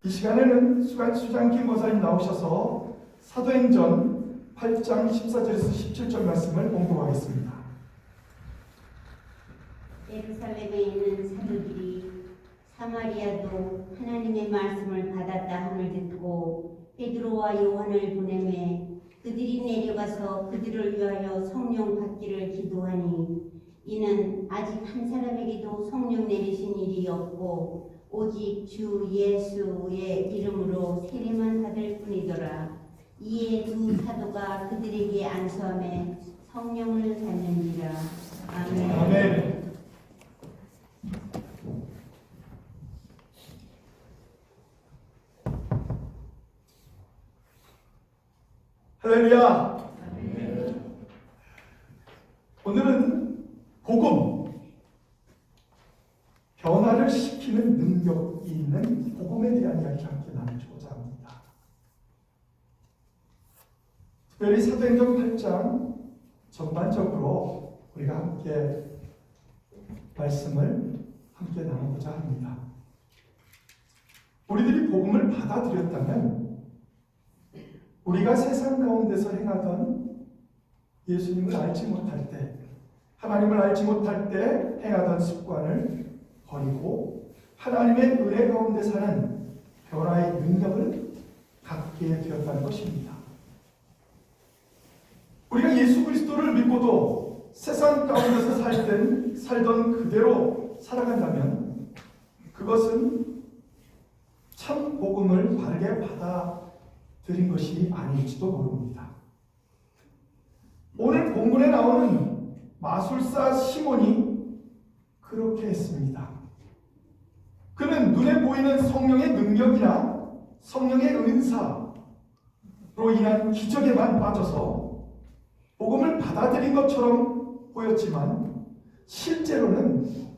이 시간에는 수장 김 목사님 나오셔서 사도행전 8장 14절에서 17절 말씀을 공부하겠습니다. 예루살렘에 있는 사도들이 사마리아도 하나님의 말씀을 받았다 함을 듣고 베드로와 요한을 보내매 그들이 내려가서 그들을 위하여 성령 받기를 기도하니 이는 아직 한 사람에게도 성령 내리신 일이 없고 오직 주 예수의 이름으로 세례만 받을 뿐이더라. 이에 두 사도가 그들에게 안수하며 성령을 받는지라. 아멘. 아멘. 할렐루야. 오늘은 복음, 변화를 시키는 능력이 있는 복음에 대한 이야기 함께 나누고자 합니다. 특별히 사도행전 8장 전반적으로 우리가 함께 말씀을 함께 나누고자 합니다. 우리들이 복음을 받아들였다면 우리가 세상 가운데서 행하던 예수님을 알지 못할 때, 하나님을 알지 못할 때 행하던 습관을 버리고 하나님의 은혜 가운데 사는 변화의 능력을 갖게 되었다는 것입니다. 우리가 예수 그리스도를 믿고도 세상 가운데서 살던 그대로 살아간다면 그것은 참 복음을 바르게 받아들인 것이 아닐지도 모릅니다. 오늘 본문에 나오는 마술사 시몬이 그렇게 했습니다. 그는 눈에 보이는 성령의 능력이나 성령의 은사로 인한 기적에만 빠져서 복음을 받아들인 것처럼 보였지만 실제로는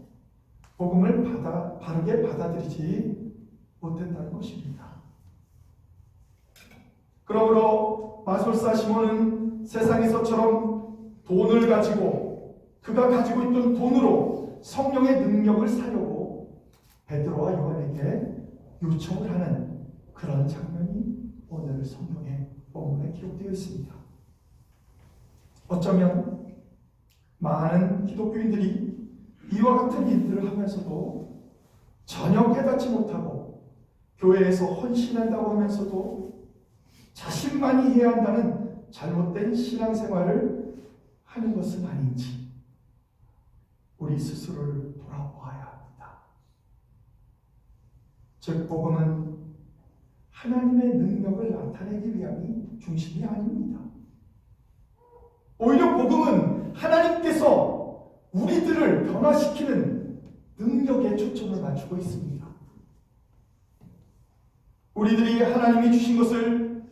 복음을 바르게 받아들이지 못했다는 것입니다. 그러므로 마술사 시몬은 세상에서처럼 돈을 가지고 그가 가지고 있던 돈으로 성령의 능력을 사려고 베드로와 요한에게 요청을 하는 그런 장면이 오늘 성경의 본문에 기록되어 있습니다. 어쩌면 많은 기독교인들이 이와 같은 일들을 하면서도 전혀 깨닫지 못하고 교회에서 헌신한다고 하면서도 자신만이 해야 한다는 잘못된 신앙생활을 하는 것은 아닌지 우리 스스로를 돌아보아야 합니다. 즉 복음은 하나님의 능력을 나타내기 위함이 중심이 아닙니다. 오히려 복음은 하나님께서 우리들을 변화시키는 능력에 초점을 맞추고 있습니다. 우리들이 하나님이 주신 것을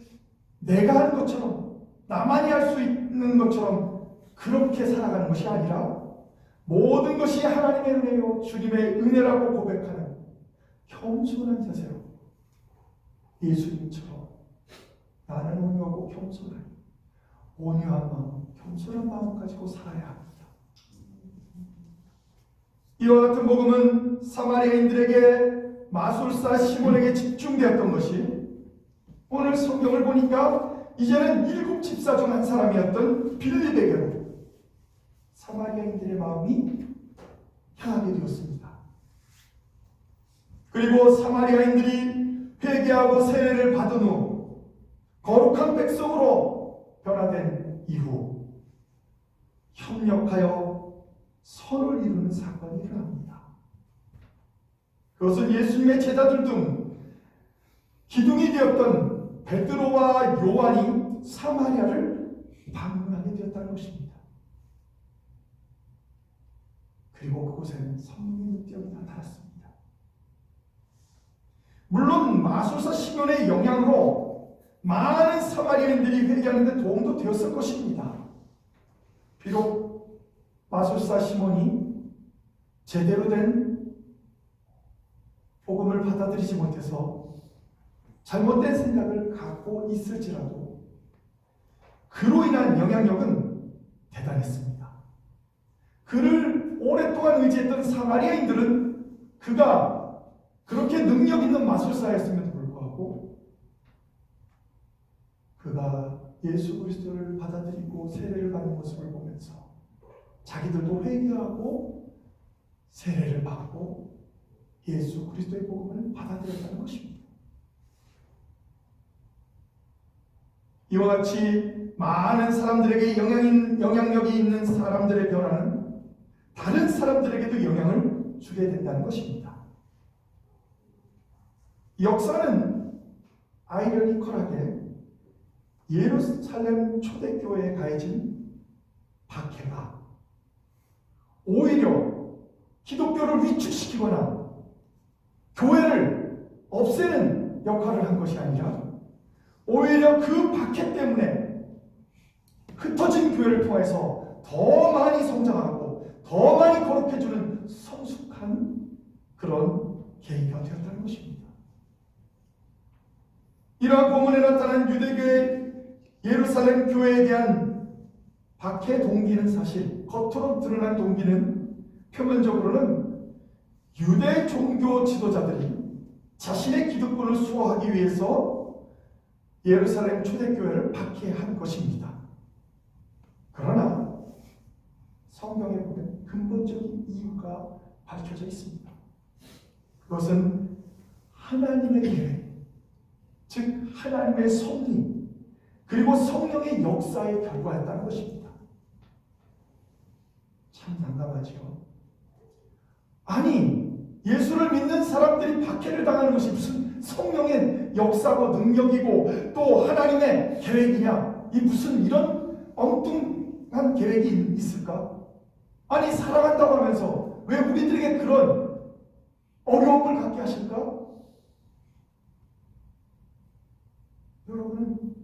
내가 하는 것처럼, 나만이 할 수 있는 것처럼 그렇게 살아가는 것이 아니라 모든 것이 하나님의 은혜요 주님의 은혜라고 고백하는 겸손한 자세로 예수님처럼 나는 온유하고 겸손하니 온유한 마음, 겸손한 마음 가지고 살아야 합니다. 이와 같은 복음은 사마리아인들에게 마술사 시몬에게 집중되었던 것이 오늘 성경을 보니까 이제는 7 집사 중 한 사람이었던 빌립에게로 사마리아인들의 마음이 향하게 되었습니다. 그리고 사마리아인들이 회개하고 세례를 받은 후 거룩한 백성으로 변화된 이후 협력하여 선을 이루는 사건이 일어납니다. 그것은 예수님의 제자들 중 기둥이 되었던 베드로와 요한이 사마리아를 방문하게 되었다는 것입니다. 그리고 그곳에는 성령의 능력이 나타났습니다. 물론 마술사 시몬의 영향으로 많은 사마리아인들이 회개하는 데 도움도 되었을 것입니다. 비록 마술사 시몬이 제대로 된 복음을 받아들이지 못해서 잘못된 생각을 갖고 있을지라도 그로 인한 영향력은 대단했습니다. 그를 오랫동안 의지했던 사마리아인들은 그가 그렇게 능력 있는 마술사였음에도 불구하고 그가 예수 그리스도를 받아들이고 세례를 받는 모습을 보면서 자기들도 회개하고 세례를 받고 예수 그리스도의 복음을 받아들였다는 것입니다. 이와 같이 많은 사람들에게 영향력이 있는 사람들의 변화는 다른 사람들에게도 영향을 주게 된다는 것입니다. 역사는 아이러니컬하게 예루살렘 초대교회에 가해진 박해가 오히려 기독교를 위축시키거나 교회를 없애는 역할을 한 것이 아니라 오히려 그 박해 때문에 흩어진 교회를 통해서 더 많이 성장하고 더 많이 거룩해지는 성숙한 그런 계기가 되었다는 것입니다. 이러한 본문에 나타난 유대교의 예루살렘 교회에 대한 박해 동기는 사실 겉으로 드러난 동기는 표면적으로는 유대 종교 지도자들이 자신의 기득권을 수호하기 위해서 예루살렘 초대교회를 박해한 것입니다. 그러나 성경에 보면 근본적인 이유가 밝혀져 있습니다. 그것은 하나님의 계획, 즉 하나님의 섭리, 그리고 성령의 역사의 결과였다는 것입니다. 참 난감하죠. 아니, 예수를 믿는 사람들이 박해를 당하는 것이 무슨 성령의 역사고 능력이고 또 하나님의 계획이냐? 이 무슨 이런 엉뚱한 계획이 있을까? 아니, 사랑한다고 하면서 왜 우리들에게 그런 어려움을 갖게 하실까? 여러분은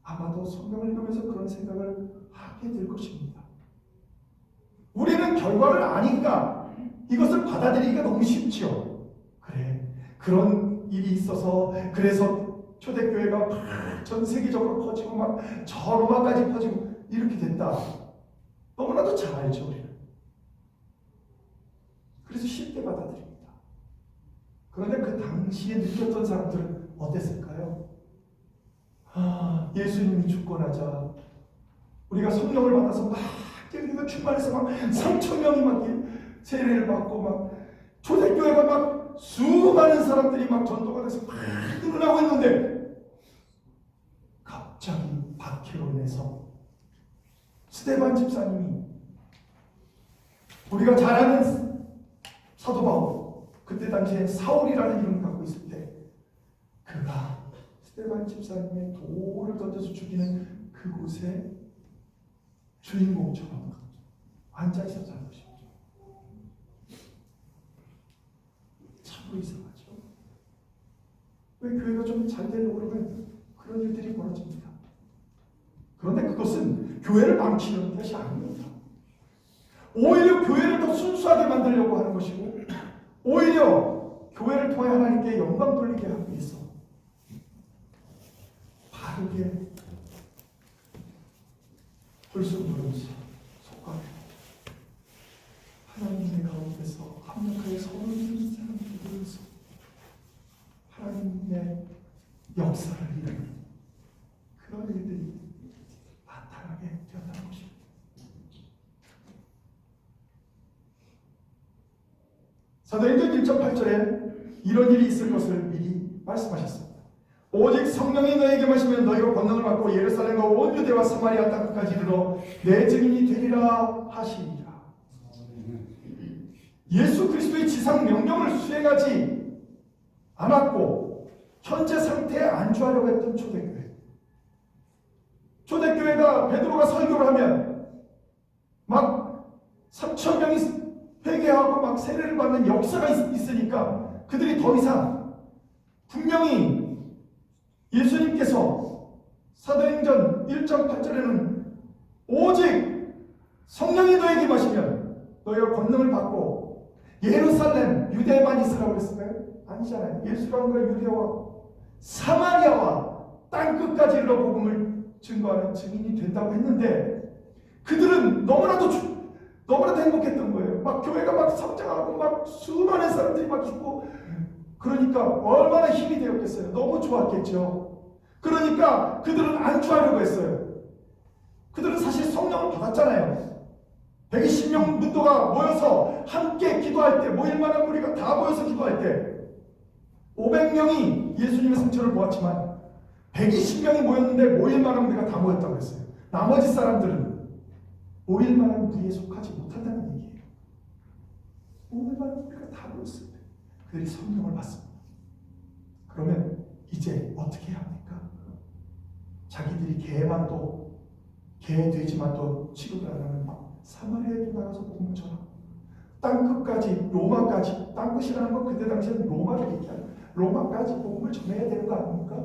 아마도 성경을 읽으면서 그런 생각을 하게 될 것입니다. 우리는 결과를 아니까 이것을 받아들이기가 너무 쉽죠. 그래, 그런 일이 있어서 그래서 초대교회가 막 전 세계적으로 퍼지고 막 저 로마까지 퍼지고 이렇게 됐다. 너무나도 잘 알죠, 우리는. 그래서 쉽게 받아들입니다. 그런데 그 당시에 느꼈던 사람들은 어땠을까요? 아, 예수님이 죽고 나자 우리가 성령을 받아서 막 우리가 충만해서 막 3,000명이 막 세례를 받고 막 초대교회가 막 수많은 사람들이 막 전도가 돼서 막 늘어나고 있는데 갑자기 박해로 인해서 스데반 집사님이 우리가 잘 아는 사도 바울, 그때 당시에 사울이라는 이름을 갖고 있을 때 그가 스데반 집사님의 돌을 던져서 죽이는 그곳에 주인공처럼 앉아 있었다는 것입니다. 참으로 이상하죠. 왜 교회가 좀 잘 되려고 그러면 그런 일들이 벌어집니다. 그런데 그것은 교회를 망치는 것이 아닙니다. 오히려 교회를 더 순수하게 만들려고 하는 것이고 오히려 교회를 통해 하나님께 영광 돌리게 하기 위해서 바르게 불순물로서 속하게 하나님의 가운데서 합력하여 서로 믿는 사람들로서 하나님의 역사를 이루는 그런 일들이 나타나게 되었다는 것입니다. 사도행전 1장 8절에 이런 일이 있을 것을 미리 말씀하셨습니다. 오직 성령이 너에게 마시면 너희가 권능을 받고 예루살렘과 온 유대와 사마리아 땅끝까지 이르러 내 증인이 되리라 하시니라. 예수 그리스도의 지상 명령을 수행하지 않았고 현재 상태에 안주하려고 했던 초대교회. 초대교회가 베드로가 설교를 하면 막 3,000명이 회개하고 막 세례를 받는 역사가 있으니까 그들이 더 이상 분명히 예수님께서 사도행전 1장 8절에는 오직 성령이 너에게 마시면 너희가 권능을 받고 예루살렘, 유대만 있으라고 그랬을까요? 아니잖아요. 예루살렘과 유대와 사마리아와 땅끝까지 이르러 복음을 증거하는 증인이 된다고 했는데 그들은 너무나도 행복했던 거예요. 막 교회가 막 성장하고 막 수많은 사람들이 막 있고 그러니까 얼마나 힘이 되었겠어요. 너무 좋았겠죠. 그러니까 그들은 안주하려고 했어요. 그들은 사실 성령을 받았잖아요. 120명 문도가 모여서 함께 기도할 때 모일만한 무리가 다 모여서 기도할 때 500명이 예수님의 상처를 보았지만 120명이 모였는데 모일만한 무리가 다 모였다고 했어요. 나머지 사람들은 모일만한 무리에 속하지 못한다는 얘기예요. 모일만한 무리가 다 모였을 때 그들이 성령을 받습니다. 그러면 이제 어떻게 해야 합니까? 자기들이 개돼지만도 취급을 안 하는 막 사마리아에도 나가서 복음을 전하. 땅끝까지 로마까지 땅끝이라는 건 그때 당시에는 로마를 얘기하는 로마까지 복음을 전해야 되는 거 아닙니까?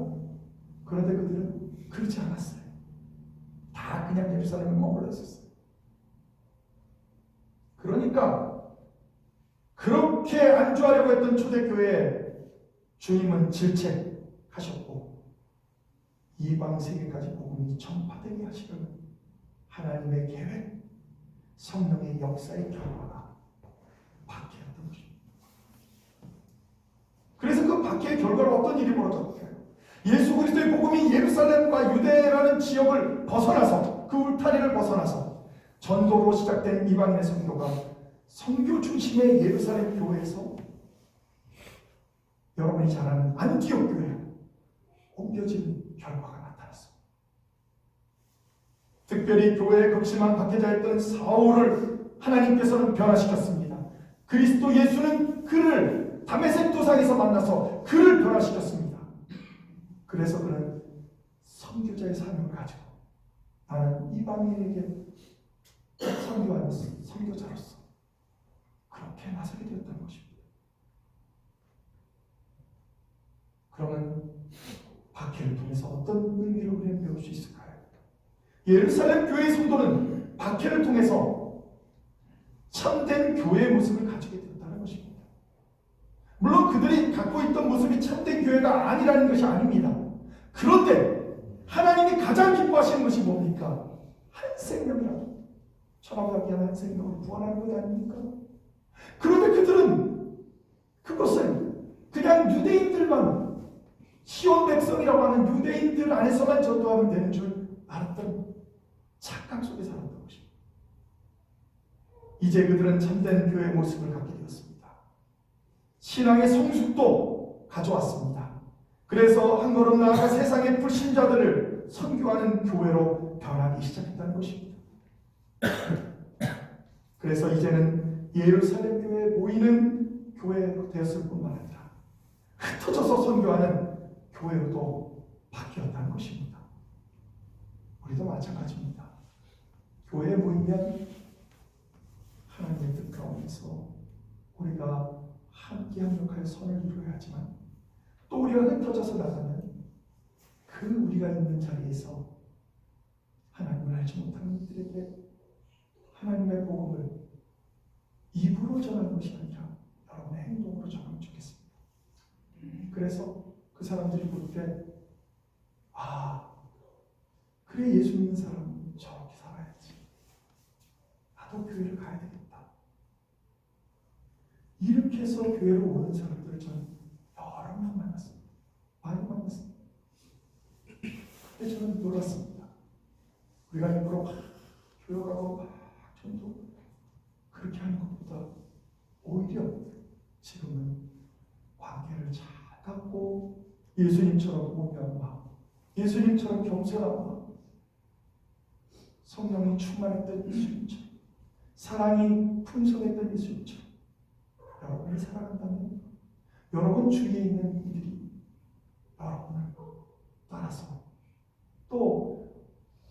그런데 그들은 그렇지 않았어요. 다 그냥 예루살렘에 머물러 있었어요. 그러니까 그렇게 안주하려고 했던 초대교회에 주님은 질책하셨고 이방 세계까지 복음이 전파되게 하시려는 하나님의 계획, 성령의 역사의 결과가 박해였던 것입니다. 그래서 그 박해의 결과로 어떤 일이 벌어졌을까요? 예수 그리스도의 복음이 예루살렘과 유대라는 지역을 벗어나서 그 울타리를 벗어나서 전도로 시작된 이방인의 선교가 선교 중심의 예루살렘 교회에서 여러분이 잘 아는 안티옥 교회로 옮겨진 결과가 나타났습니다. 특별히 교회의 극심한 박해자였던 사울을 하나님께서는 변화시켰습니다. 그리스도 예수는 그를 다메섹 도상에서 만나서 그를 변화시켰습니다. 그래서 그는 선교자의 사명을 가지고 나는 이방인에게 선교하는 선교자로서 그렇게 나서게 되었다는 것입니다. 그러면 박해를 통해서 어떤 의미를 우리는 배울 수 있을까요? 예루살렘 교회의 성도는 박해를 통해서 참된 교회의 모습을 가지게 되었다는 것입니다. 물론 그들이 갖고 있던 모습이 참된 교회가 아니라는 것이 아닙니다. 그런데 하나님이 가장 기뻐하시는 것이 뭡니까? 한 생명이라도 천하보다 귀한 한 생명을 구원하는 것 아닙니까? 그런데 그들은 그것을 그냥 유대인들만 시온 백성이라고 하는 유대인들 안에서만 전도하면 되는 줄 알았던 착각 속에 살았던 것입니다. 이제 그들은 참된 교회의 모습을 갖게 되었습니다. 신앙의 성숙도 가져왔습니다. 그래서 한 걸음 나아가 세상의 불신자들을 선교하는 교회로 변하기 시작했다는 것입니다. 그래서 이제는 예루살렘 교회에 모이는 교회가 되었을 뿐만 아니라 흩어져서 선교하는 교회로도 바뀌었다는 것입니다. 우리도 마찬가지입니다. 교회에 모이면 하나님의 뜻 가운데서 우리가 함께 합력하여 선을 이루어야 하지만 또 우리가 흩어져서 나가면 그 우리가 있는 자리에서 하나님을 알지 못하는 이들에게 하나님의 복음을 입으로 전하는 것이 아니라 여러분의 행동으로 전하면 좋겠습니다. 그래서 그 사람들이 볼 때 그래 예수 믿는 사람은 저렇게 살아야지. 나도 교회를 가야 되겠다. 이렇게 해서 교회로 오는 사람들을 저는 여러 명 만났습니다. 많이 만났습니다. 근데 저는 놀랐습니다. 우리가 일부러 교회 가고 전도 그렇게 하는 것보다 오히려 지금은 관계를 잘 갖고 예수님처럼 온유한 마음, 예수님처럼 겸손한 마음, 성령이 충만했던 예수님처럼, 사랑이 풍성했던 예수님처럼 여러분이 살아간다면 여러분 주위에 있는 이들이 여러분을 따라서 또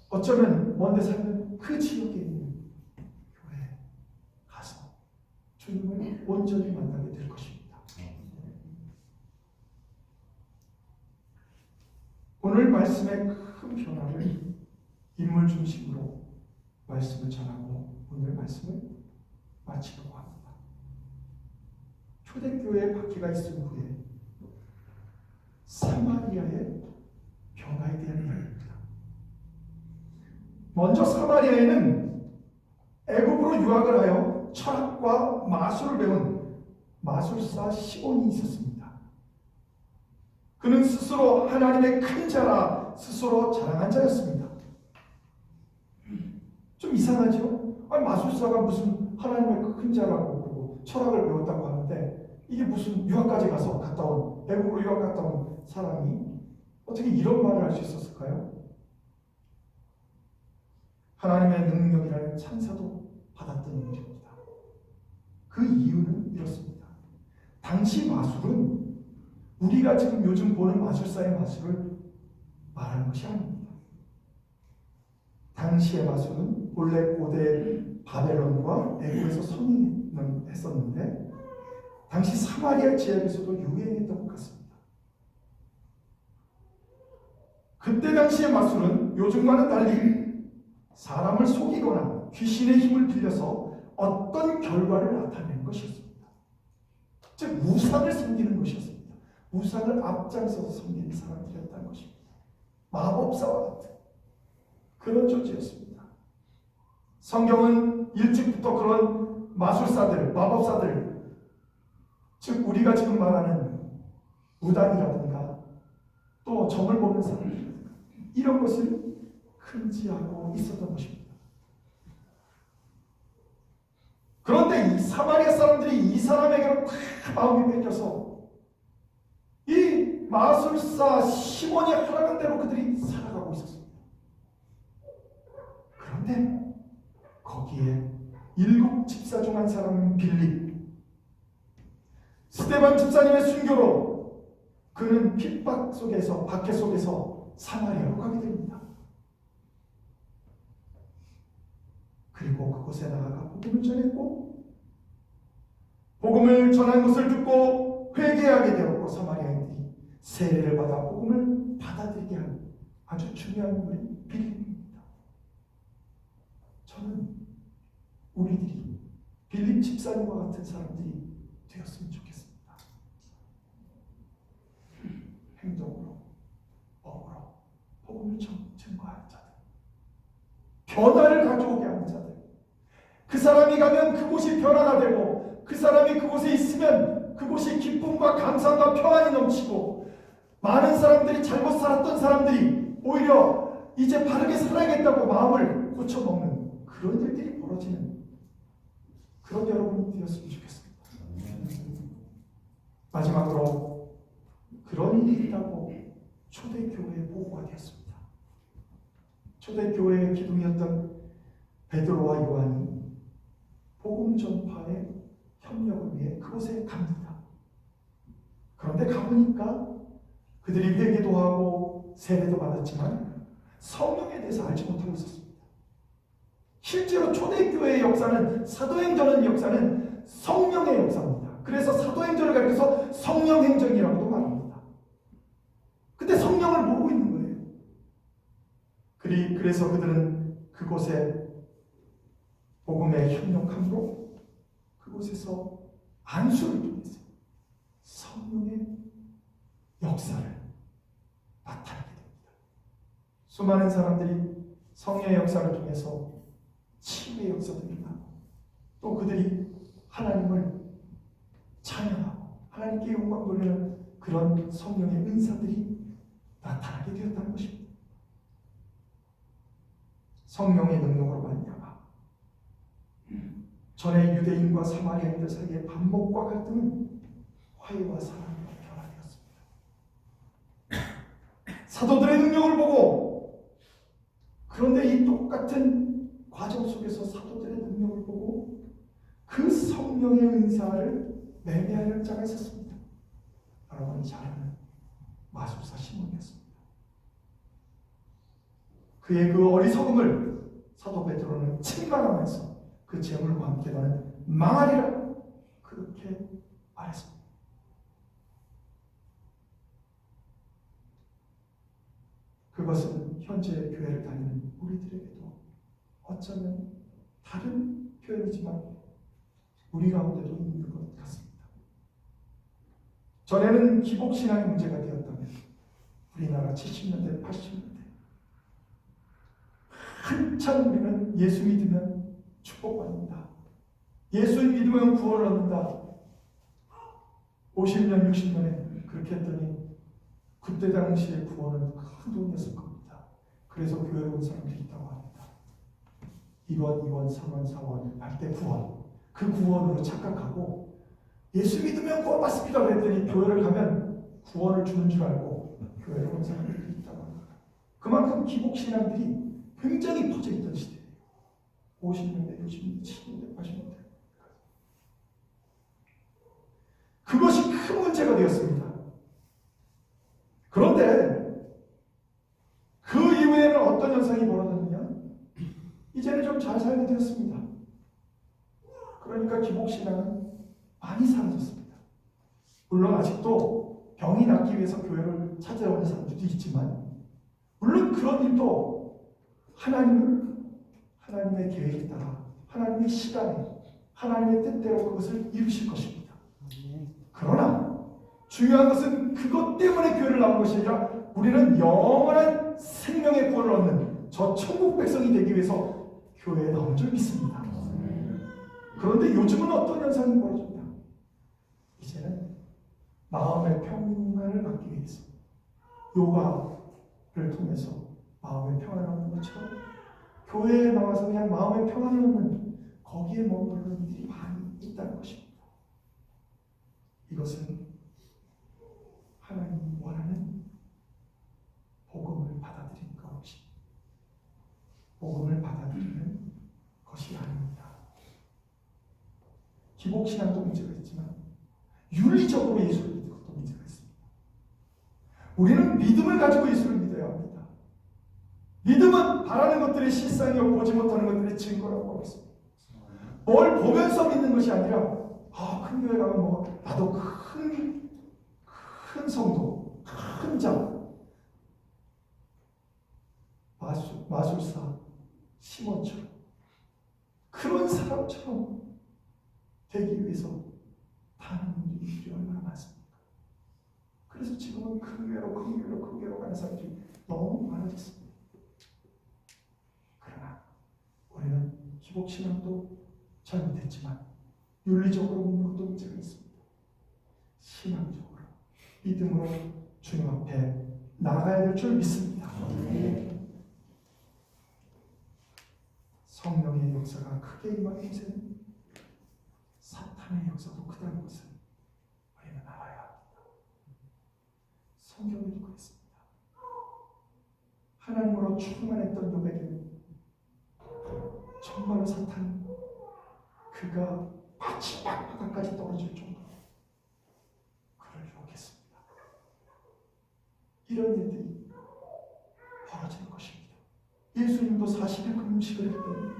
어쩌면 먼데 살면 그 지역에 있는 교회에 가서 주님을 온전히 만나게 될 것입니다. 오늘 말씀의 큰 변화를 인물 중심으로 말씀을 전하고 오늘 말씀을 마치려고 합니다. 초대교회의 박해가 있은 후에 사마리아의 변화에 대한 이야기입니다. 먼저 사마리아에는 애굽으로 유학을 하여 철학과 마술을 배운 마술사 시몬이 있었습니다. 그는 스스로 하나님의 큰 자라 스스로 자랑한 자였습니다. 좀 이상하죠? 마술사가 무슨 하나님의 큰 자라고 그러고 철학을 배웠다고 하는데 이게 무슨 유학까지 가서 갔다 온 애국으로 유학 갔다 온 사람이 어떻게 이런 말을 할 수 있었을까요? 하나님의 능력이라는 찬사도 받았던 인물입니다. 그 이유는 이렇습니다. 당시 마술은 우리가 지금 요즘 보는 마술사의 마술을 말하는 것이 아닙니다. 당시의 마술은 본래 고대 바벨론과 애국에서 성행했었는데 당시 사마리아 지역에서도 유행했던 것 같습니다. 그때 당시의 마술은 요즘과는 달리 사람을 속이거나 귀신의 힘을 빌려서 어떤 결과를 나타내는 것이었습니다. 즉 우상을 섬기는 것이었습니다. 우상을 앞장서서 섬기는 사람들이었다는 것입니다. 마법사와 같은 그런 존재였습니다. 성경은 일찍부터 그런 마술사들, 마법사들, 즉 우리가 지금 말하는 무당이라든가 또 점을 보는 사람들 이런 것을 금지하고 있었던 것입니다. 그런데 이 사마리아 사람들이 이 사람에게로 다 마음이 뺏겨서 이 마술사 시몬이 하라는 대로 그들이 살아가고 있었습니다. 그런데 거기에 7 집사 중 한 사람은 빌립, 스데반 집사님의 순교로 그는 핍박 속에서, 박해 속에서 사마리아로 가게 됩니다. 그리고 그곳에 나아가 복음을 전했고, 복음을 전한 것을 듣고 회개하게 되었고, 사마리아인들이 세례를 받아 복음을 받아들이게 하는 아주 중요한 인물이 빌립입니다. 저는 우리들이 빌립 집사님과 같은 사람들이 되었으면 좋겠습니다. 행동으로, 법으로 복음을 증거하는 자들, 변화를 가져오게 하는 자들, 그 사람이 가면 그곳이 변화가 되고, 그 사람이 그곳에 있으면 그곳이 기쁨과 감사과 평안이 넘치고, 많은 사람들이, 잘못 살았던 사람들이 오히려 이제 바르게 살아야겠다고 마음을 고쳐먹는 그런 일들이 벌어지는 그런 여러분이 되었으면 좋겠습니다. 마지막으로 그런 일이 있다고 초대교회의 보고가 되었습니다. 초대교회의 기둥이었던 베드로와 요한이 복음 전파의 협력을 위해 그곳에 갑니다. 그런데 가보니까 그들이 회개도 하고 세례도 받았지만 성령에 대해서 알지 못하고 있었습니다. 실제로 초대교회의 역사는, 사도행전의 역사는 성령의 역사입니다. 그래서 사도행전을 가리켜서 성령행전이라고도 말합니다. 근데 성령을 모르고 있는 거예요. 그래서 그들은 그곳에 복음에 협력함으로 그곳에서 안수를 통해서 성령의 역사를 나타나게 됩니다. 수많은 사람들이 성령의 역사를 통해서 치유의 역사도 일어나고, 또 그들이 하나님을 찬양하고 하나님께 영광 돌리는 그런 성령의 은사들이 나타나게 되었다는 것입니다. 성령의 능력으로 말미암아 전에 유대인과 사마리아인들 사이의 반목과 갈등은 화해와 사랑으로 변화되었습니다. 사도들의 능력을 보고, 그런데 이 똑같은 과정 속에서 사도들의 능력을 보고 그 성령의 은사를 매매하는 자가 있었습니다. 여러분이 잘 아는 마술사 시몬이었습니다. 그의 그 어리석음을 사도 베드로는 책망하면서 그 재물과 함께 너는 망하리라, 그렇게 말했습니다. 그것은 현재 교회를 다니는 우리들에게도 어쩌면 다른 표현이지만 우리 가운데도 있는 것 같습니다. 전에는 기복신앙의 문제가 되었다면 우리나라 70년대, 80년대 한참 우리는 예수 믿으면 축복받는다, 예수 믿으면 구원을 얻는다, 50년, 60년에 그렇게 했더니 그때 당시의 구원은 큰 돈이었을 겁니다. 그래서 교회로 온 사람들이 있다고 합니다. 2번, 3번, 4번 할 때 구원, 그 구원으로 착각하고 예수 믿으면 구원 받습니다 그랬더니 교회를 가면 구원을 주는 줄 알고 교회로 온 사람들이 있다고 합니다. 그만큼 기복신앙들이 굉장히 퍼져 있던 시대예요. 50년대, 60년대, 70년대, 80년대. 그것이 큰 문제가 되었습니다. 그런데 그 이후에는 어떤 현상이 벌어졌느냐? 이제는 좀 잘 살게 되었습니다. 그러니까 기복신앙은 많이 사라졌습니다. 물론 아직도 병이 낫기 위해서 교회를 찾아오는 사람들도 있지만, 물론 그런 일도 하나님의 계획에 따라, 하나님의 시간에, 하나님의 뜻대로 그것을 이루실 것입니다. 그러나 중요한 것은 그것 때문에 교회를 나온 것이 아니라 우리는 영원한 생명의 구원을 얻는 저 천국 백성이 되기 위해서 교회에 나온 줄 믿습니다. 그런데 요즘은 어떤 현상이 벌어집니다. 이제는 마음의 평안을 갖기 위해서 요가를 통해서 마음의 평안을 얻는 것처럼 교회에 나와서 그냥 마음의 평안을 얻는 거기에 머무르는 이들이 많이 있다는 것입니다. 이것은 하나님이 원하는 복음을 받아들이는 것이 복음을 받아들이는 것이 아닙니다. 기복신앙도 문제가 있지만 윤리적으로 예수를 믿는 것도 문제가 있습니다. 우리는 믿음을 가지고 예수를 믿어야 합니다. 믿음은 바라는 것들의 실상이요 보지 못하는 것들의 증거라고 하고 있습니다. 뭘 보면서 믿는 것이 아니라 큰 교회 가면 나도 큰 성도, 큰 자, 마술사 시몬처럼 그런 사람처럼 되기 위해서 다른 분들이 얼마나 많습니까? 그래서 지금은 큰 교회로 가는 사람들이 너무 많아졌습니다. 그러나 우리는 기복신앙도 잘못했지만 윤리적으로 믿는 것도 문제가 있습니다. 신앙적으로 믿음으로 주님 앞에 나아가야 될 줄 믿습니다. 성령의 역사가 크게 임한 곳에는 사탄의 역사도 크다는 것을 우리는 알아야 합니다. 성경이 그랬습니다. 하나님으로 충만했던 욥에게는 정말로 사탄 그가 마지막 바닥까지 떨어질 정도로 그를 유혹했습니다. 이런 일들이 벌어지는 것입니다. 예수님도 40일 금식을 했더니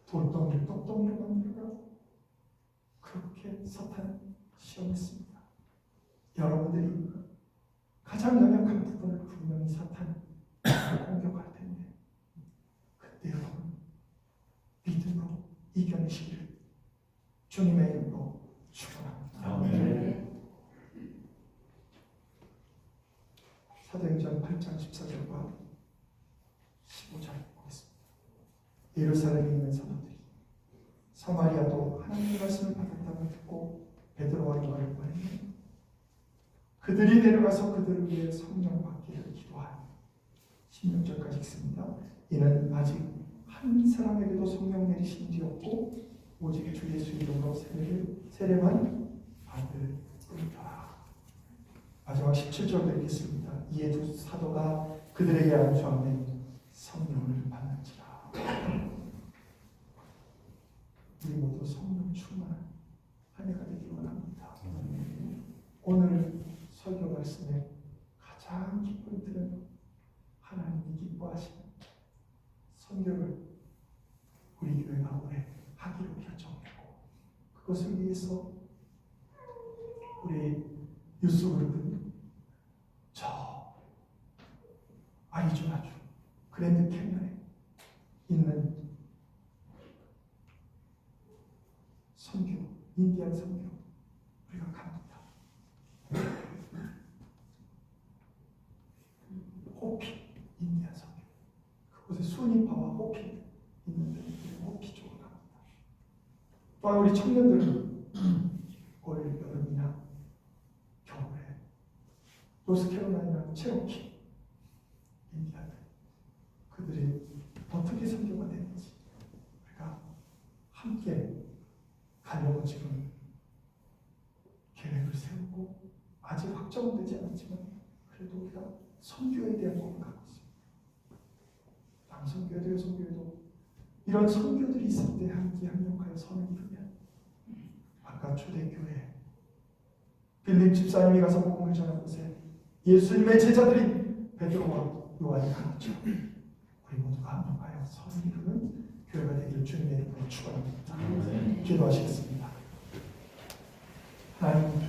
돌덩이를 떡덩이로 만들어가고 그렇게 사탄을 시험했습니다. 여러분들이 가장 연약한 부분을 분명히 사탄은 공격할 텐데 그때 여러분 믿음으로 이겨내시기를 주님의 이름으로 축원합니다. 사도행전 8장 14절과 15절 보겠습니다. 예루살렘에 있는 사도들이 사마리아도 하나님의 말씀을 받았다고 듣고 베드로와 요한을 보냈는데 그들이 내려가서 그들을 위해 성령 받기를 기도하니 16절까지 읽습니다. 이는 아직 한 사람에게도 성령 내리신 일이 없고 오직 주 예수 이름으로 세례만 받을 뿐이더라. 마지막 17절도 읽겠습니다. 이에 두 사도가 그들에게 안수하며 성령을 받는지라. 우리 모두 성령 충만한 한 해가 되기를 원합니다. 오늘 설교 말씀에 가장 기쁜 들은 하나님이 기뻐하시는 선교를 우리 교회가 올해 하기로 결정했고 그것을 위해서 우리 유스그룹은 저 아리조나주 그랜드 캐년에 있는 선교, 인디안 선교 우리가 갑니다. 호피 인디안 선교 그곳에 수니파와 호피 있는데 호피 쪽으로 갑니다. 또한 우리 청년들은 올 여름이나 겨울에 노스캐롤라이나 체로키 인디안들 그들이 어떻게 선교가 되는지 우리가 함께 가려고 지금 계획을 세우고 아직 확정은 되지 않았지만 그래도 우리가 선교에 대한 꿈을 갖고 있습니다. 남선교회도 여선교회도 이런 선교들이 있을 때 함께 협력하여 선을 이루면 아까 초대교회 빌립 집사님이 가서 복음을 전한 곳에 예수님의 제자들이 베드로와 요한이 간 것처럼 우리 모두가 합력하여 선을 이루는 교회가 되기를 주님의 이름으로 축원합니다. 기도하시겠습니다. 하나님,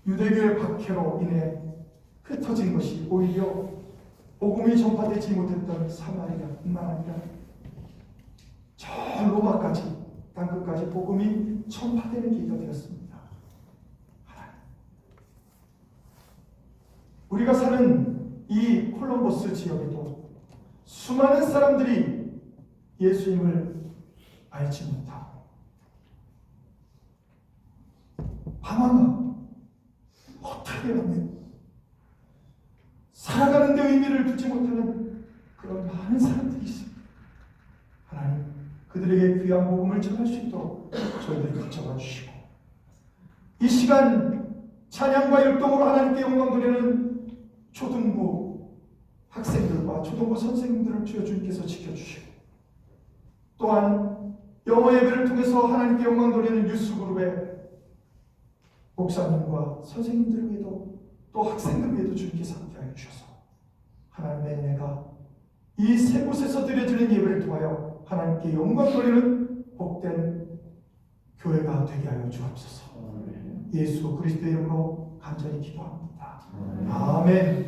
유대교의 박해로 인해 흩어진 것이 오히려 복음이 전파되지 못했던 사마리아뿐만 아니라 저 로마까지 땅끝까지 복음이 전파되는 계기가 되었습니다. 하나님, 우리가 사는 이 콜럼버스 지역에도 수많은 사람들이 예수님을 알지 못하고 방황하고 어떻게 하면 살아가는 데 의미를 두지 못하는 그런 많은 사람들이 있습니다. 하나님, 그들에게 귀한 복음을 전할 수 있도록 저희들 붙잡아 주시고, 이 시간 찬양과 율동으로 하나님께 영광 돌리는 초등부 학생들과 초등부 선생님들을 주여 주님께서 지켜주시고, 또한 영어 예배를 통해서 하나님께 영광 돌리는 유스그룹의 목사님과 선생님들 위에도 또 학생들 위에도 주님께서 함께하여 주셔서 하나님의 은혜가 이 세 곳에서 드려지는 예배를 통하여 하나님께 영광 돌리는 복된 교회가 되게 하여 주옵소서. 예수 그리스도의 이름으로 간절히 기도합니다. 아멘.